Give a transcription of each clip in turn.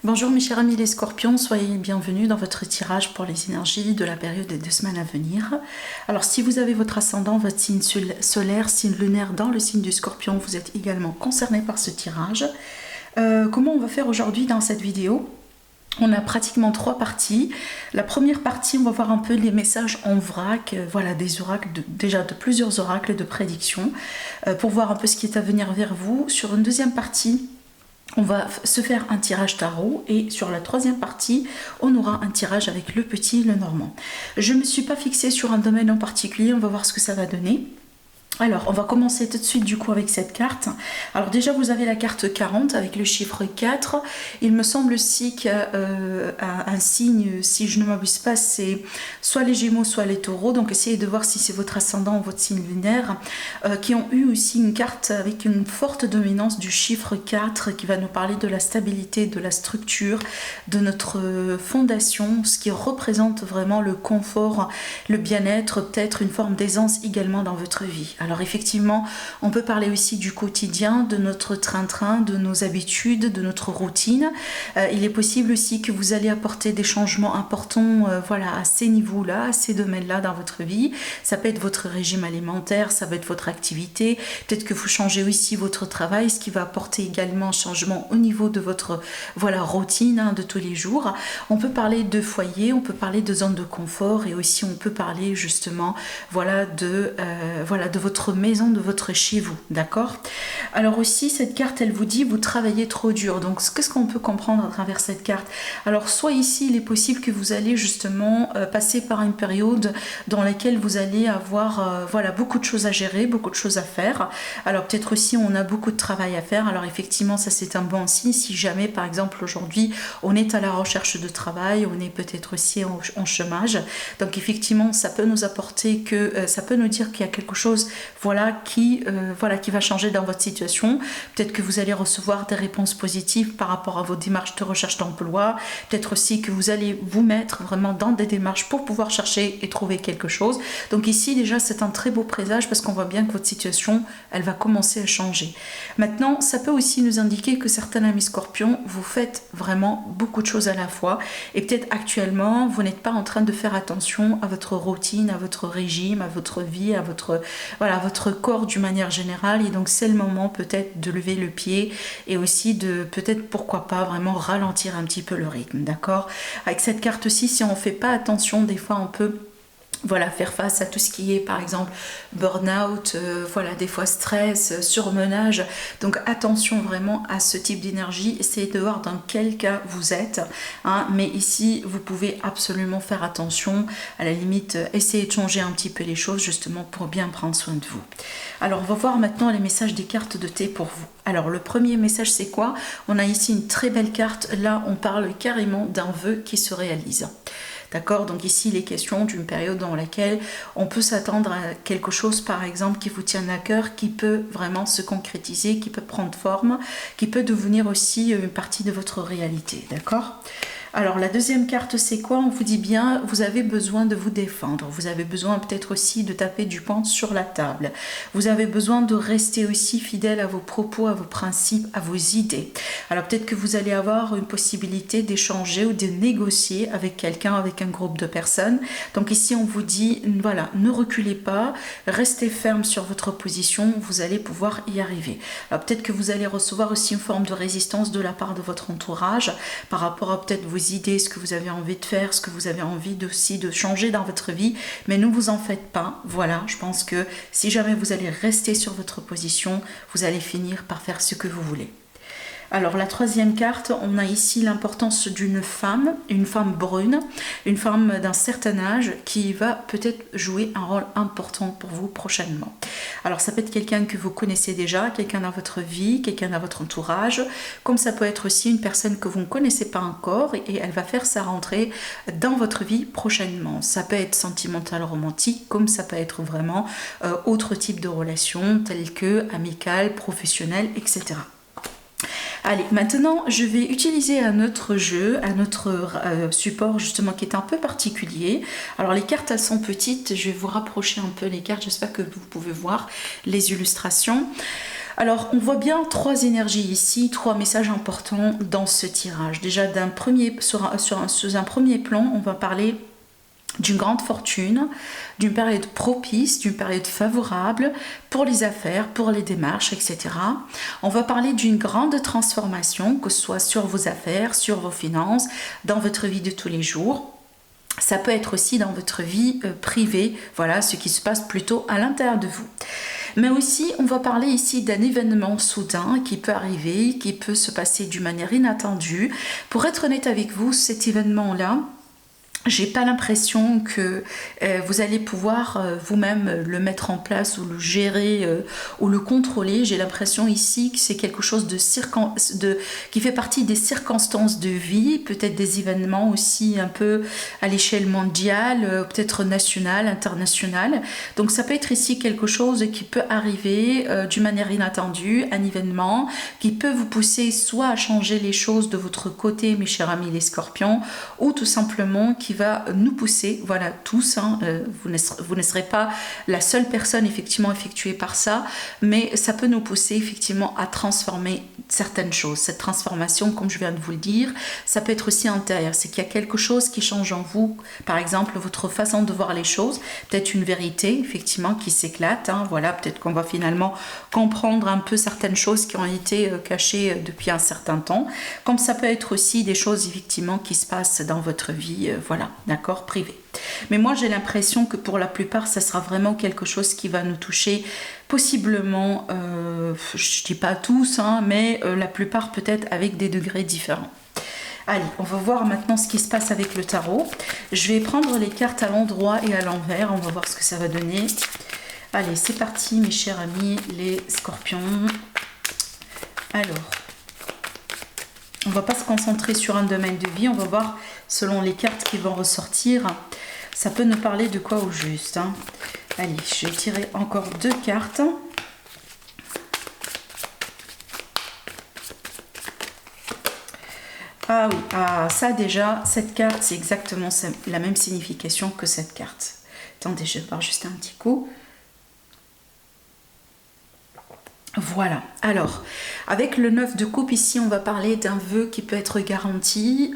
Bonjour mes chers amis les scorpions, soyez bienvenus dans votre tirage pour les énergies de la période des 2 semaines à venir. Alors si vous avez votre ascendant, votre signe solaire, signe lunaire dans le signe du scorpion, vous êtes également concerné par ce tirage. Comment on va faire aujourd'hui dans cette vidéo ? On a pratiquement 3 parties. La première partie, on va voir un peu les messages en vrac, voilà, des oracles, déjà de plusieurs oracles de prédiction, pour voir un peu ce qui est à venir vers vous. Sur une deuxième partie, on va se faire un tirage tarot et sur la troisième partie, on aura un tirage avec le petit, le normand. Je ne me suis pas fixée sur un domaine en particulier, on va voir ce que ça va donner. Alors, on va commencer tout de suite du coup avec cette carte. Alors déjà, vous avez la carte 40 avec le chiffre 4. Il me semble aussi qu'il y a un signe, si je ne m'abuse pas, c'est soit les Gémeaux, soit les Taureaux. Donc essayez de voir si c'est votre ascendant ou votre signe lunaire, qui ont eu aussi une carte avec une forte dominance du chiffre 4 qui va nous parler de la stabilité, de la structure, de notre fondation, ce qui représente vraiment le confort, le bien-être, peut-être une forme d'aisance également dans votre vie. Alors effectivement, on peut parler aussi du quotidien, de notre train-train, de nos habitudes, de notre routine. Il est possible aussi que vous allez apporter des changements importants voilà, à ces niveaux-là, à ces domaines-là dans votre vie. Ça peut être votre régime alimentaire, ça peut être votre activité. Peut-être que vous changez aussi votre travail, ce qui va apporter également un changement au niveau de votre voilà, routine de tous les jours. On peut parler de foyer, on peut parler de zone de confort et aussi on peut parler justement voilà, de votre maison, de votre chez vous, d'accord? Alors aussi, cette carte, elle vous dit, vous travaillez trop dur. Donc, qu'est-ce qu'on peut comprendre à travers cette carte? Alors, soit ici, il est possible que vous allez justement passer par une période dans laquelle vous allez avoir voilà, beaucoup de choses à gérer, beaucoup de choses à faire. Alors, peut-être aussi, on a beaucoup de travail à faire. Alors, effectivement, ça, c'est un bon signe. Si jamais, par exemple, aujourd'hui, on est à la recherche de travail, on est peut-être aussi en chômage. Donc, effectivement, ça peut nous apporter que, ça peut nous dire qu'il y a quelque chose voilà, qui va changer dans votre situation. Peut-être que vous allez recevoir des réponses positives par rapport à vos démarches de recherche d'emploi. Peut-être aussi que vous allez vous mettre vraiment dans des démarches pour pouvoir chercher et trouver quelque chose. Donc ici, déjà, c'est un très beau présage parce qu'on voit bien que votre situation, elle va commencer à changer. Maintenant, ça peut aussi nous indiquer que certains amis scorpions, vous faites vraiment beaucoup de choses à la fois. Et peut-être actuellement, vous n'êtes pas en train de faire attention à votre routine, à votre régime, à votre vie, à votre corps d'une manière générale, et donc c'est le moment peut-être de lever le pied et aussi de peut-être pourquoi pas vraiment ralentir un petit peu le rythme, d'accord? Avec cette carte-ci, si on ne fait pas attention, des fois on peut voilà, faire face à tout ce qui est par exemple burn-out, voilà, des fois stress, surmenage. Donc attention vraiment à ce type d'énergie, essayez de voir dans quel cas vous êtes, hein, mais ici vous pouvez absolument faire attention, à la limite essayez de changer un petit peu les choses justement pour bien prendre soin de vous. Alors on va voir maintenant les messages des cartes de thé pour vous. Alors le premier message c'est quoi? On a ici une très belle carte, là on parle carrément d'un vœu qui se réalise. D'accord? Donc ici, il est question d'une période dans laquelle on peut s'attendre à quelque chose, par exemple, qui vous tient à cœur, qui peut vraiment se concrétiser, qui peut prendre forme, qui peut devenir aussi une partie de votre réalité. D'accord? Alors la deuxième carte c'est quoi? On vous dit bien, vous avez besoin de vous défendre, vous avez besoin peut-être aussi de taper du poing sur la table, vous avez besoin de rester aussi fidèle à vos propos, à vos principes, à vos idées. Alors peut-être que vous allez avoir une possibilité d'échanger ou de négocier avec quelqu'un, avec un groupe de personnes. Donc ici on vous dit, voilà, ne reculez pas, restez ferme sur votre position, vous allez pouvoir y arriver. Alors peut-être que vous allez recevoir aussi une forme de résistance de la part de votre entourage par rapport à peut-être vos idées, ce que vous avez envie de faire, ce que vous avez envie aussi de changer dans votre vie, mais ne vous en faites pas. Voilà, je pense que si jamais vous allez rester sur votre position, vous allez finir par faire ce que vous voulez. Alors la troisième carte, on a ici l'importance d'une femme, une femme brune, une femme d'un certain âge qui va peut-être jouer un rôle important pour vous prochainement. Alors ça peut être quelqu'un que vous connaissez déjà, quelqu'un dans votre vie, quelqu'un dans votre entourage, comme ça peut être aussi une personne que vous ne connaissez pas encore et elle va faire sa rentrée dans votre vie prochainement. Ça peut être sentimental, romantique, comme ça peut être vraiment autre type de relation telle que amicale, professionnelle, etc. Allez, maintenant je vais utiliser un autre jeu, un autre support justement qui est un peu particulier. Alors les cartes elles sont petites, je vais vous rapprocher un peu les cartes, j'espère que vous pouvez voir les illustrations. Alors, on voit bien trois énergies ici, trois messages importants dans ce tirage. Déjà, sous un premier plan, on va parler d'une grande fortune, d'une période propice, d'une période favorable pour les affaires, pour les démarches, etc. On va parler d'une grande transformation, que ce soit sur vos affaires, sur vos finances, dans votre vie de tous les jours. Ça peut être aussi dans votre vie privée, voilà, ce qui se passe plutôt à l'intérieur de vous. Mais aussi, on va parler ici d'un événement soudain qui peut arriver, qui peut se passer d'une manière inattendue. Pour être honnête avec vous, cet événement-là, j'ai pas l'impression que vous allez pouvoir vous-même le mettre en place ou le gérer ou le contrôler. J'ai l'impression ici que c'est quelque chose qui fait partie des circonstances de vie, peut-être des événements aussi un peu à l'échelle mondiale, peut-être nationale, internationale. Donc ça peut être ici quelque chose qui peut arriver d'une manière inattendue, un événement qui peut vous pousser soit à changer les choses de votre côté, mes chers amis les scorpions, ou tout simplement qui va nous pousser, voilà, tous, hein, vous ne serez pas la seule personne effectivement effectuée par ça, mais ça peut nous pousser effectivement à transformer certaines choses. Cette transformation, comme je viens de vous le dire, ça peut être aussi intérieur, c'est qu'il y a quelque chose qui change en vous, par exemple votre façon de voir les choses, peut-être une vérité effectivement qui s'éclate, hein, voilà, peut-être qu'on va finalement comprendre un peu certaines choses qui ont été cachées depuis un certain temps, comme ça peut être aussi des choses effectivement qui se passent dans votre vie, voilà, d'accord, privé. Mais moi j'ai l'impression que pour la plupart ça sera vraiment quelque chose qui va nous toucher possiblement, je dis pas tous, hein, mais la plupart peut-être avec des degrés différents. Allez, on va voir maintenant ce qui se passe avec le tarot. Je vais prendre les cartes à l'endroit et à l'envers, on va voir ce que ça va donner. Allez, c'est parti mes chers amis les scorpions. Alors, on ne va pas se concentrer sur un domaine de vie, on va voir selon les cartes qui vont ressortir. Ça peut nous parler de quoi au juste, hein. Allez, je vais tirer encore deux cartes. Ah oui, ah, ça déjà, cette carte, c'est exactement la même signification que cette carte. Attendez, je vais voir juste un petit coup. Voilà, alors avec le 9 de coupe ici on va parler d'un vœu qui peut être garanti,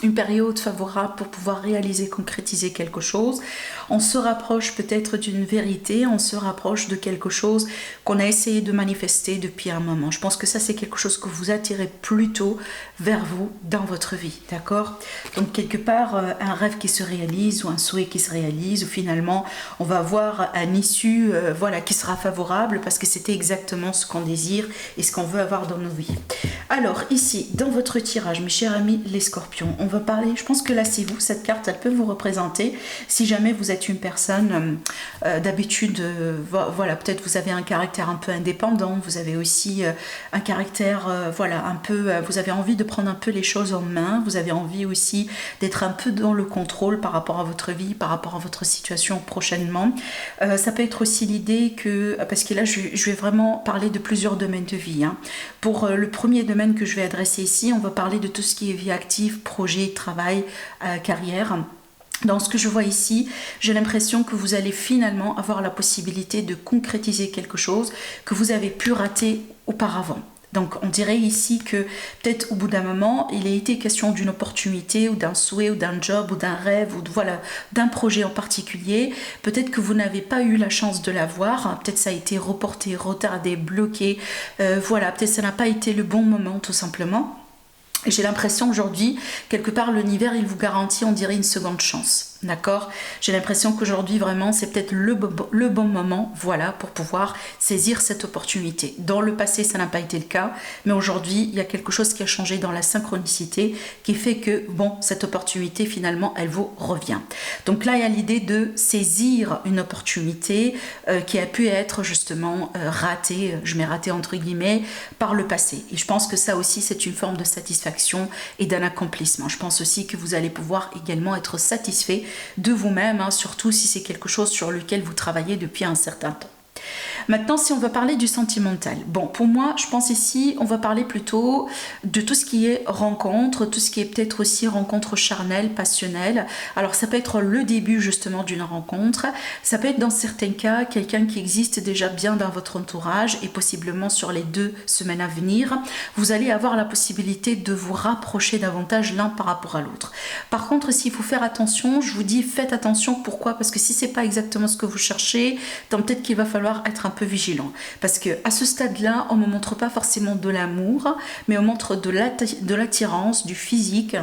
une période favorable pour pouvoir réaliser, concrétiser quelque chose. On se rapproche peut-être d'une vérité, on se rapproche de quelque chose qu'on a essayé de manifester depuis un moment. Je pense que ça c'est quelque chose que vous attirez plutôt vers vous dans votre vie, d'accord? Donc quelque part un rêve qui se réalise ou un souhait qui se réalise, ou finalement on va avoir un issue voilà, qui sera favorable parce que c'était exactement ce qu'on désire et ce qu'on veut avoir dans nos vies. Alors ici dans votre tirage mes chers amis les scorpions, on va parler, je pense que là c'est vous, cette carte elle peut vous représenter si jamais vous êtes une personne d'habitude, voilà, peut-être vous avez un caractère un peu indépendant, vous avez aussi un caractère voilà, un peu, vous avez envie de prendre un peu les choses en main, vous avez envie aussi d'être un peu dans le contrôle par rapport à votre vie, par rapport à votre situation prochainement. Ça peut être aussi l'idée que, parce que là je vais vraiment parler de plusieurs domaines de vie, hein. Pour le premier domaine que je vais adresser ici, on va parler de tout ce qui est vie active, projet, travail, carrière. Dans ce que je vois ici, j'ai l'impression que vous allez finalement avoir la possibilité de concrétiser quelque chose que vous avez pu rater auparavant. Donc on dirait ici que peut-être au bout d'un moment, il a été question d'une opportunité ou d'un souhait ou d'un job ou d'un rêve ou voilà, d'un projet en particulier. Peut-être que vous n'avez pas eu la chance de l'avoir, peut-être ça a été reporté, retardé, bloqué, voilà, peut-être ça n'a pas été le bon moment tout simplement. Et j'ai l'impression aujourd'hui, quelque part l'univers il vous garantit, on dirait une seconde chance. D'accord? J'ai l'impression qu'aujourd'hui vraiment c'est peut-être le bon moment, voilà, pour pouvoir saisir cette opportunité. Dans le passé ça n'a pas été le cas, mais aujourd'hui il y a quelque chose qui a changé dans la synchronicité qui fait que bon, cette opportunité finalement elle vous revient. Donc là il y a l'idée de saisir une opportunité qui a pu être justement ratée, je mets ratée entre guillemets, par le passé. Et je pense que ça aussi c'est une forme de satisfaction et d'un accomplissement. Je pense aussi que vous allez pouvoir également être satisfait de vous-même, hein, surtout si c'est quelque chose sur lequel vous travaillez depuis un certain temps. Maintenant, si on va parler du sentimental, bon, pour moi, je pense ici, on va parler plutôt de tout ce qui est rencontre, tout ce qui est peut-être aussi rencontre charnelle, passionnelle. Alors, ça peut être le début justement d'une rencontre, ça peut être dans certains cas quelqu'un qui existe déjà bien dans votre entourage et possiblement sur les 2 semaines à venir, vous allez avoir la possibilité de vous rapprocher davantage l'un par rapport à l'autre. Par contre, s'il faut faire attention, je vous dis faites attention. Pourquoi? Parce que si c'est pas exactement ce que vous cherchez, donc peut-être qu'il va falloir être un peu vigilant. Parce que à ce stade-là, on ne me montre pas forcément de l'amour, mais on montre de l'attirance, du physique,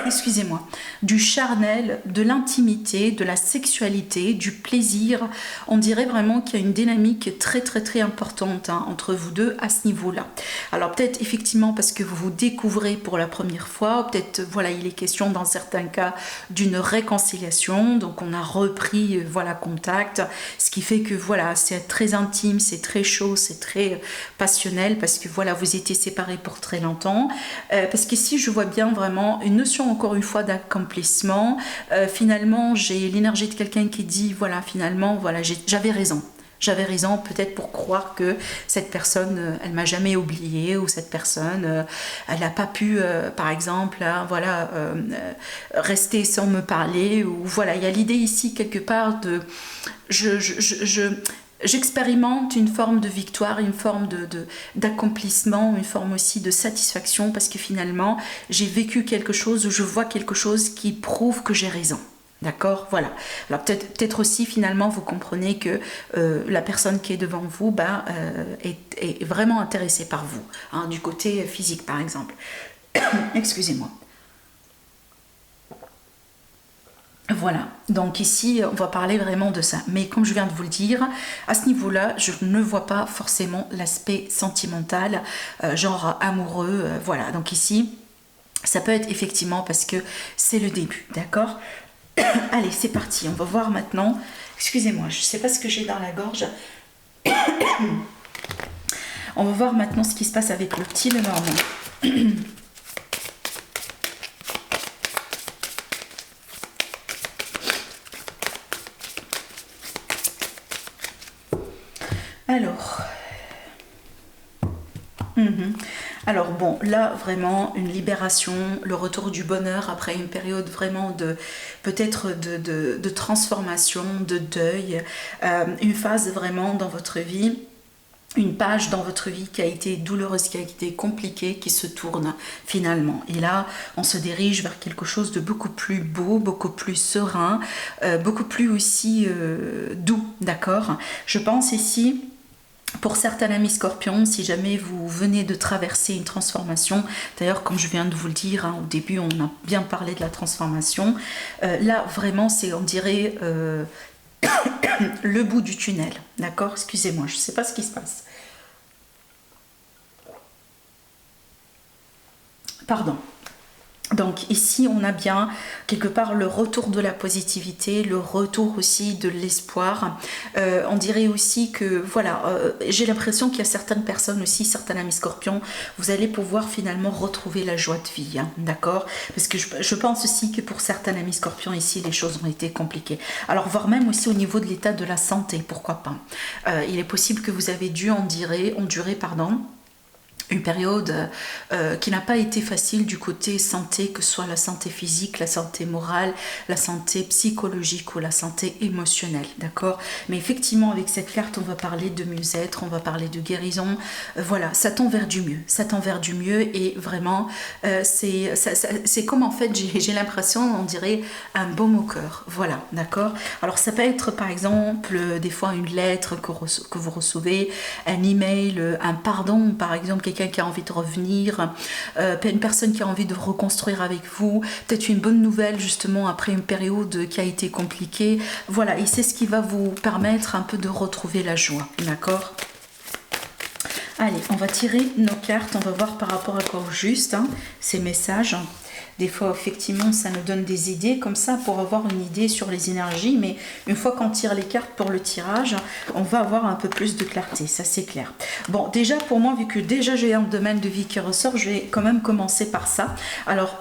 excusez-moi, du charnel, de l'intimité, de la sexualité, du plaisir. On dirait vraiment qu'il y a une dynamique très très très importante entre vous deux à ce niveau-là. Alors peut-être effectivement parce que vous vous découvrez pour la première fois, peut-être voilà, il est question dans certains cas d'une réconciliation, donc on a repris voilà contact, ce qui fait que voilà, c'est très intime, c'est très chaud, c'est très passionnel parce que voilà, vous étiez séparés pour très longtemps. Parce qu'ici je vois bien vraiment une notion encore une fois d'accomplissement. Finalement j'ai l'énergie de quelqu'un qui dit voilà, finalement voilà, j'avais raison. J'avais raison peut-être pour croire que cette personne, elle m'a jamais oublié, ou cette personne, elle n'a pas pu, par exemple, voilà, rester sans me parler, ou voilà, il y a l'idée ici quelque part de, j'expérimente une forme de victoire, une forme d'accomplissement, une forme aussi de satisfaction, parce que finalement, j'ai vécu quelque chose, je vois quelque chose qui prouve que j'ai raison. D'accord, voilà. Alors peut-être aussi finalement vous comprenez que la personne qui est devant vous est vraiment intéressée par vous, hein, du côté physique par exemple. Excusez-moi. Voilà, donc ici on va parler vraiment de ça, mais comme je viens de vous le dire, à ce niveau-là, je ne vois pas forcément l'aspect sentimental, genre amoureux, voilà, donc ici, ça peut être effectivement parce que c'est le début, d'accord? Allez, c'est parti, on va voir maintenant, excusez-moi, je ne sais pas ce que j'ai dans la gorge, on va voir maintenant ce qui se passe avec le petit Lenormand. Alors, alors bon, là vraiment une libération, le retour du bonheur après une période vraiment de peut-être de transformation, de deuil, une phase vraiment dans votre vie, une page dans votre vie qui a été douloureuse, qui a été compliquée, qui se tourne finalement. Et là, on se dirige vers quelque chose de beaucoup plus beau, beaucoup plus serein, beaucoup plus aussi doux, d'accord? Je pense ici, pour certains amis scorpions, si jamais vous venez de traverser une transformation, d'ailleurs comme je viens de vous le dire, hein, au début on a bien parlé de la transformation, là vraiment c'est on dirait le bout du tunnel, d'accord? Excusez-moi, je ne sais pas ce qui se passe. Pardon. Donc ici on a bien quelque part le retour de la positivité, le retour aussi de l'espoir. On dirait aussi que voilà, j'ai l'impression qu'il y a certaines personnes aussi, certains amis scorpions, vous allez pouvoir finalement retrouver la joie de vie, hein, d'accord? Parce que je pense aussi que pour certains amis scorpions ici les choses ont été compliquées. Alors voire même aussi au niveau de l'état de la santé, pourquoi pas. Il est possible que vous avez dû endurer, une période qui n'a pas été facile du côté santé, que ce soit la santé physique, la santé morale, la santé psychologique ou la santé émotionnelle, d'accord? Mais effectivement, avec cette carte, on va parler de mieux-être, on va parler de guérison, voilà, ça tend vers du mieux, ça tend vers du mieux et vraiment, c'est comme en fait, j'ai l'impression, on dirait un baume au cœur, voilà, d'accord? Alors ça peut être par exemple, des fois une lettre que vous recevez, un email, un pardon, par exemple, quelqu'un qui a envie de revenir, une personne qui a envie de reconstruire avec vous, peut-être une bonne nouvelle justement après une période qui a été compliquée, voilà, et c'est ce qui va vous permettre un peu de retrouver la joie, d'accord? Allez, on va tirer nos cartes, on va voir par rapport à quoi au juste, hein, ces messages. Des fois, effectivement, ça nous donne des idées comme ça pour avoir une idée sur les énergies. Mais une fois qu'on tire les cartes pour le tirage, on va avoir un peu plus de clarté, ça c'est clair. Bon, déjà pour moi, vu que déjà j'ai un domaine de vie qui ressort, je vais quand même commencer par ça. Alors,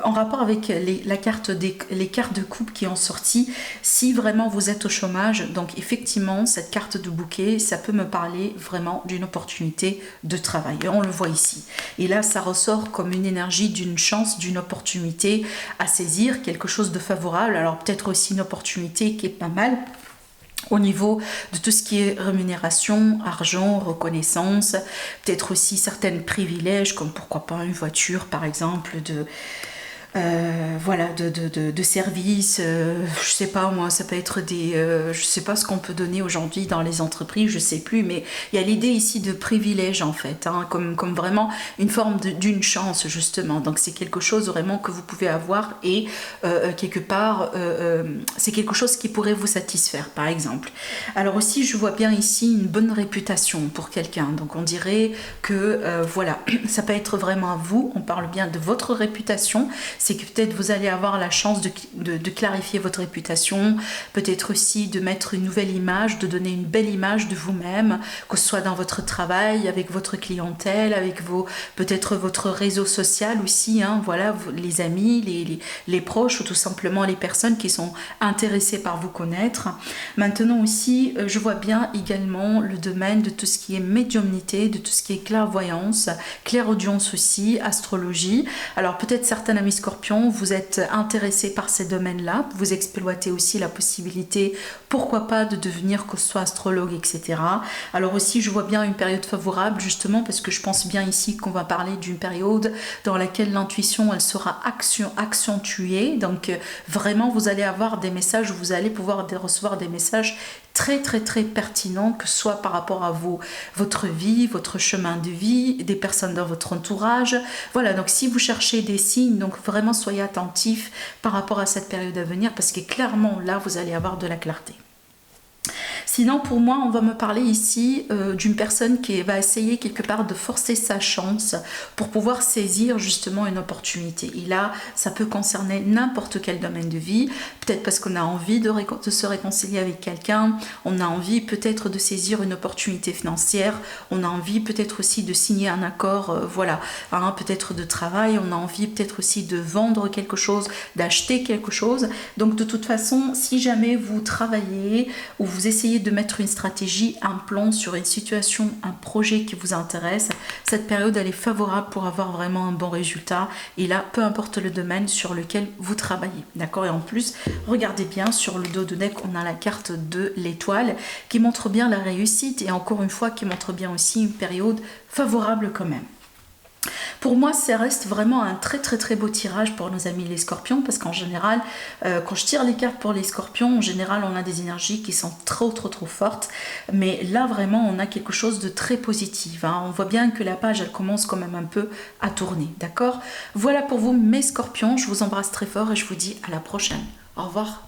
en rapport avec les cartes de coupe qui ont sorti, si vraiment vous êtes au chômage, donc effectivement, cette carte de bouquet, ça peut me parler vraiment d'une opportunité de travail. Et on le voit ici. Et là, ça ressort comme une énergie d'une chance, d'une opportunité à saisir, quelque chose de favorable. Alors peut-être aussi une opportunité qui est pas mal au niveau de tout ce qui est rémunération, argent, reconnaissance, peut-être aussi certains privilèges comme pourquoi pas une voiture par exemple, voilà, de services, je sais pas moi, ça peut être je sais pas ce qu'on peut donner aujourd'hui dans les entreprises, je sais plus, mais il y a l'idée ici de privilège en fait, hein, comme vraiment une forme d'une chance justement, donc c'est quelque chose vraiment que vous pouvez avoir et quelque part, c'est quelque chose qui pourrait vous satisfaire par exemple. Alors aussi je vois bien ici une bonne réputation pour quelqu'un, donc on dirait que voilà, ça peut être vraiment à vous, on parle bien de votre réputation, c'est que peut-être vous allez avoir la chance de clarifier votre réputation, peut-être aussi de mettre une nouvelle image, de donner une belle image de vous-même, que ce soit dans votre travail, avec votre clientèle, avec peut-être votre réseau social aussi, hein, voilà, les amis, les proches ou tout simplement les personnes qui sont intéressées par vous connaître. Maintenant aussi, je vois bien également le domaine de tout ce qui est médiumnité, de tout ce qui est clairvoyance, clairaudience aussi, astrologie. Alors peut-être certains amis Scorpion, vous êtes intéressé par ces domaines-là, vous exploitez aussi la possibilité, pourquoi pas, de devenir que ce soit astrologue, etc. Alors aussi, je vois bien une période favorable, justement, parce que je pense bien ici qu'on va parler d'une période dans laquelle l'intuition, elle sera accentuée. Donc, vraiment, vous allez avoir des messages, vous allez pouvoir recevoir des messages très très très pertinent, que ce soit par rapport à votre vie, votre chemin de vie, des personnes dans votre entourage. Voilà, donc si vous cherchez des signes, donc vraiment soyez attentifs par rapport à cette période à venir, parce que clairement là vous allez avoir de la clarté. Sinon, pour moi, on va me parler ici d'une personne qui va essayer quelque part de forcer sa chance pour pouvoir saisir justement une opportunité. Et là, ça peut concerner n'importe quel domaine de vie. Peut-être parce qu'on a envie de se réconcilier avec quelqu'un, on a envie peut-être de saisir une opportunité financière, on a envie peut-être aussi de signer un accord, voilà, hein, peut-être de travail, on a envie peut-être aussi de vendre quelque chose, d'acheter quelque chose. Donc de toute façon, si jamais vous travaillez ou vous essayez de mettre une stratégie, un plan sur une situation, un projet qui vous intéresse, cette période elle est favorable pour avoir vraiment un bon résultat. Et là, peu importe le domaine sur lequel vous travaillez, d'accord. Et en plus, regardez bien sur le dos de deck, on a la carte de l'étoile qui montre bien la réussite et encore une fois qui montre bien aussi une période favorable quand même. Pour moi, ça reste vraiment un très très très beau tirage pour nos amis les scorpions, parce qu'en général, quand je tire les cartes pour les scorpions, en général on a des énergies qui sont trop fortes, mais là vraiment on a quelque chose de très positif, hein. On voit bien que la page elle commence quand même un peu à tourner, d'accord. Voilà pour vous mes scorpions, je vous embrasse très fort et je vous dis à la prochaine. Au revoir.